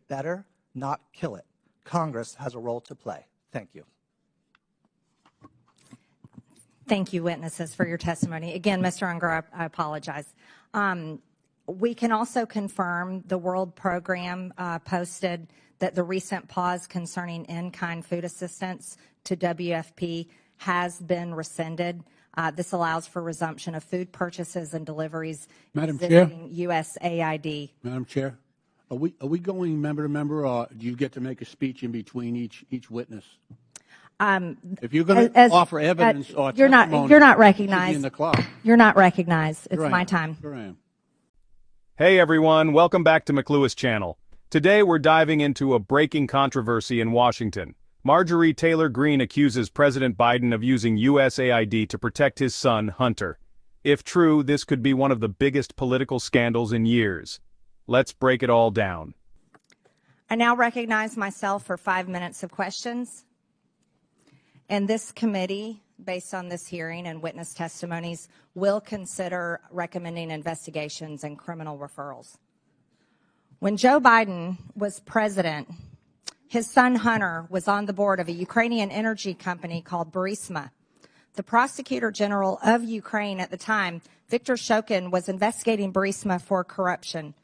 it better, not kill it. Congress has a role to play. Thank you. Thank you, witnesses, for your testimony. Again, Mr. Unger, I apologize. We can also confirm the World Program posted that the recent pause concerning in-kind food assistance to WFP has been rescinded. This allows for resumption of food purchases and deliveries using USAID. Madam Chair, are we going member to member, or do you get to make a speech in between each witness? If you're going to offer evidence or testimony, you're not recognized. You should be in the clock. You're not recognized. It's Sure my time. Sure I am. Hey everyone, welcome back to McLewis Channel. Today we're diving into a breaking controversy in Washington. Marjorie Taylor Greene accuses President Biden of using USAID to protect his son, Hunter. If true, this could be one of the biggest political scandals in years. Let's break it all down. I now recognize myself for 5 minutes of questions. And this committee, based on this hearing and witness testimonies, will consider recommending investigations and criminal referrals. When Joe Biden was president, his son Hunter was on the board of a Ukrainian energy company called Burisma. The prosecutor general of Ukraine at the time, Viktor Shokin, was investigating Burisma for corruption.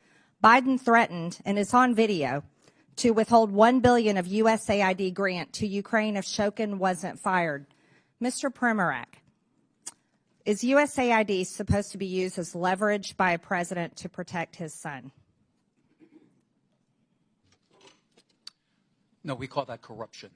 Biden threatened, and is on video, to withhold $1 billion of USAID grant to Ukraine if Shokin wasn't fired. Mr. Primorak, is USAID supposed to be used as leverage by a president to protect his son? No, we call that corruption.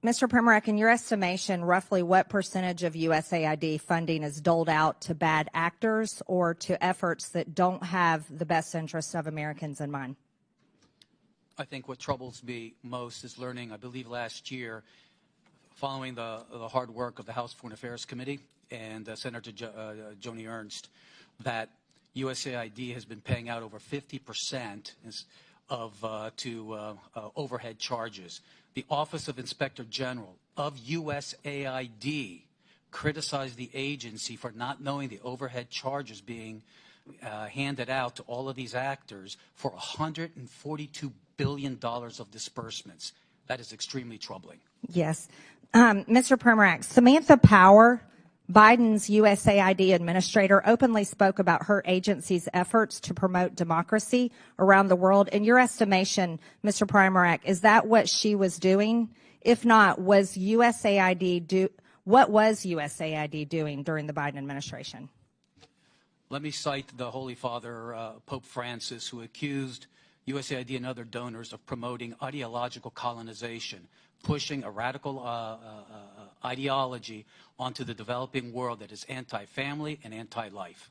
Mr. Primorak, in your estimation, roughly what percentage of USAID funding is doled out to bad actors or to efforts that don't have the best interests of Americans in mind? I think what troubles me most is learning, I believe last year, following the hard work of the House Foreign Affairs Committee and Senator Joni Ernst, that USAID has been paying out over 50% to overhead charges. The Office of Inspector General of USAID criticized the agency for not knowing the overhead charges being handed out to all of these actors for $142 billion of disbursements. That is extremely troubling. Yes. Mr. Primorak, Samantha Power, Biden's USAID administrator, openly spoke about her agency's efforts to promote democracy around the world. In your estimation, Mr. Primorak, is that what she was doing? If not, what was USAID doing during the Biden administration? Let me cite the Holy Father, Pope Francis, who accused USAID and other donors of promoting ideological colonization, pushing a radical ideology onto the developing world that is anti-family and anti-life.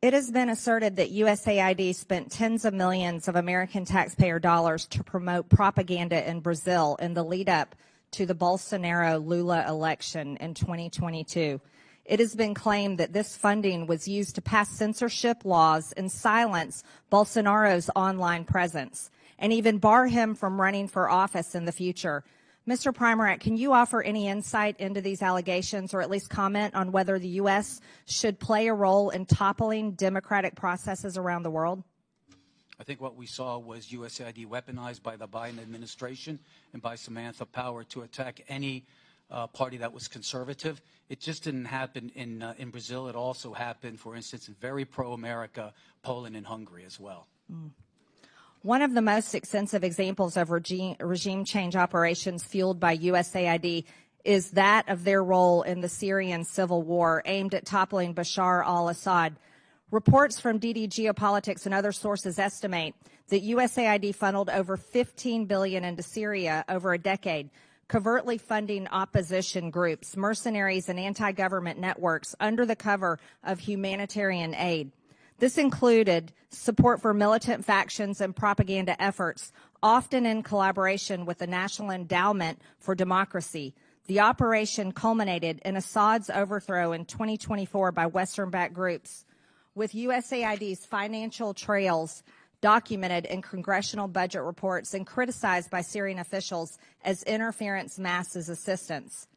It has been asserted that USAID spent tens of millions of American taxpayer dollars to promote propaganda in Brazil in the lead up to the Bolsonaro-Lula election in 2022. It has been claimed that this funding was used to pass censorship laws and silence Bolsonaro's online presence, and even bar him from running for office in the future. Mr. Primorak, can you offer any insight into these allegations, or at least comment on whether the U.S. should play a role in toppling democratic processes around the world? I think what we saw was USAID weaponized by the Biden administration and by Samantha Power to attack any party that was conservative. It just didn't happen in Brazil. It also happened, for instance, in very pro-America, Poland and Hungary as well. One of the most extensive examples of regime change operations fueled by USAID is that of their role in the Syrian civil war aimed at toppling Bashar al-Assad. Reports from DD Geopolitics and other sources estimate that USAID funneled over $15 billion into Syria over a decade, covertly funding opposition groups, mercenaries, and anti-government networks under the cover of humanitarian aid. This included support for militant factions and propaganda efforts, often in collaboration with the National Endowment for Democracy. The operation culminated in Assad's overthrow in 2024 by Western-backed groups, with USAID's financial trails documented in congressional budget reports and criticized by Syrian officials as interference masked as assistance.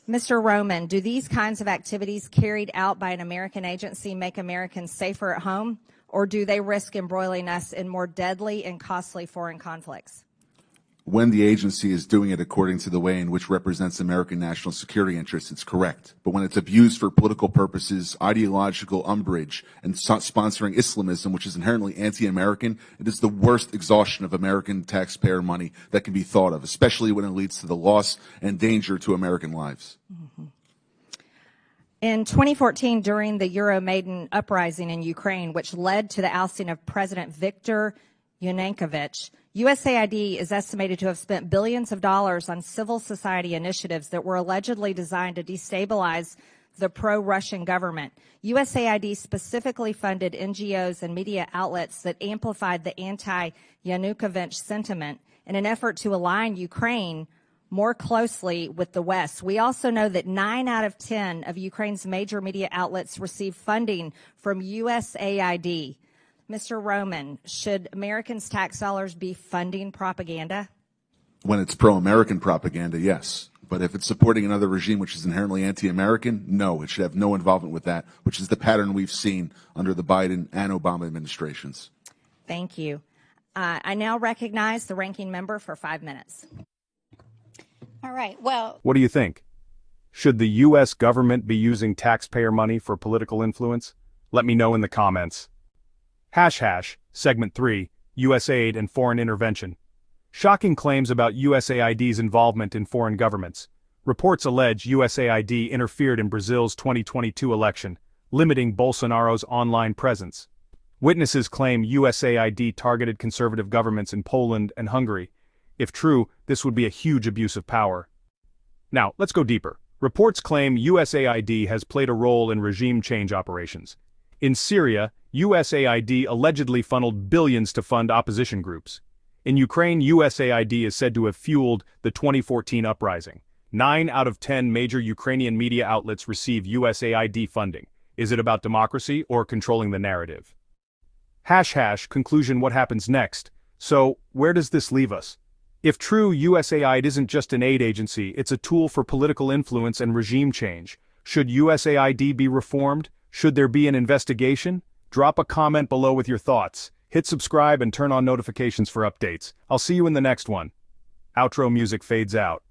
Mr. Roman, do these kinds of activities carried out by an American agency make Americans safer at home, or do they risk embroiling us in more deadly and costly foreign conflicts? When the agency is doing it according to the way in which represents American national security interests, it's correct. But when it's abused for political purposes, ideological umbrage, and sponsoring Islamism, which is inherently anti-American, it is the worst exhaustion of American taxpayer money that can be thought of, especially when it leads to the loss and danger to American lives. Mm-hmm. In 2014, during the Euromaidan uprising in Ukraine, which led to the ousting of President Viktor Yanukovych, USAID is estimated to have spent billions of dollars on civil society initiatives that were allegedly designed to destabilize the pro-Russian government. USAID specifically funded NGOs and media outlets that amplified the anti-Yanukovych sentiment in an effort to align Ukraine more closely with the West. We also know that 9 out of 10 of Ukraine's major media outlets receive funding from USAID. Mr. Roman, should Americans' tax dollars be funding propaganda? When it's pro-American propaganda, yes. But if it's supporting another regime which is inherently anti-American, no, it should have no involvement with that, which is the pattern we've seen under the Biden and Obama administrations. Thank you. I now recognize the ranking member for 5 minutes. All right, well, what do you think? Should the U.S. government be using taxpayer money for political influence? Let me know in the comments. #, Segment 3, USAID and Foreign Intervention. Shocking claims about USAID's involvement in foreign governments. Reports allege USAID interfered in Brazil's 2022 election, limiting Bolsonaro's online presence. Witnesses claim USAID targeted conservative governments in Poland and Hungary. If true, this would be a huge abuse of power. Now, let's go deeper. Reports claim USAID has played a role in regime change operations. In Syria, USAID allegedly funneled billions to fund opposition groups. In Ukraine, USAID is said to have fueled the 2014 uprising. 9 out of 10 major Ukrainian media outlets receive USAID funding. Is it about democracy or controlling the narrative? #, conclusion, what happens next? So, where does this leave us? If true, USAID isn't just an aid agency, it's a tool for political influence and regime change. Should USAID be reformed? Should there be an investigation? Drop a comment below with your thoughts. Hit subscribe and turn on notifications for updates. I'll see you in the next one. Outro music fades out.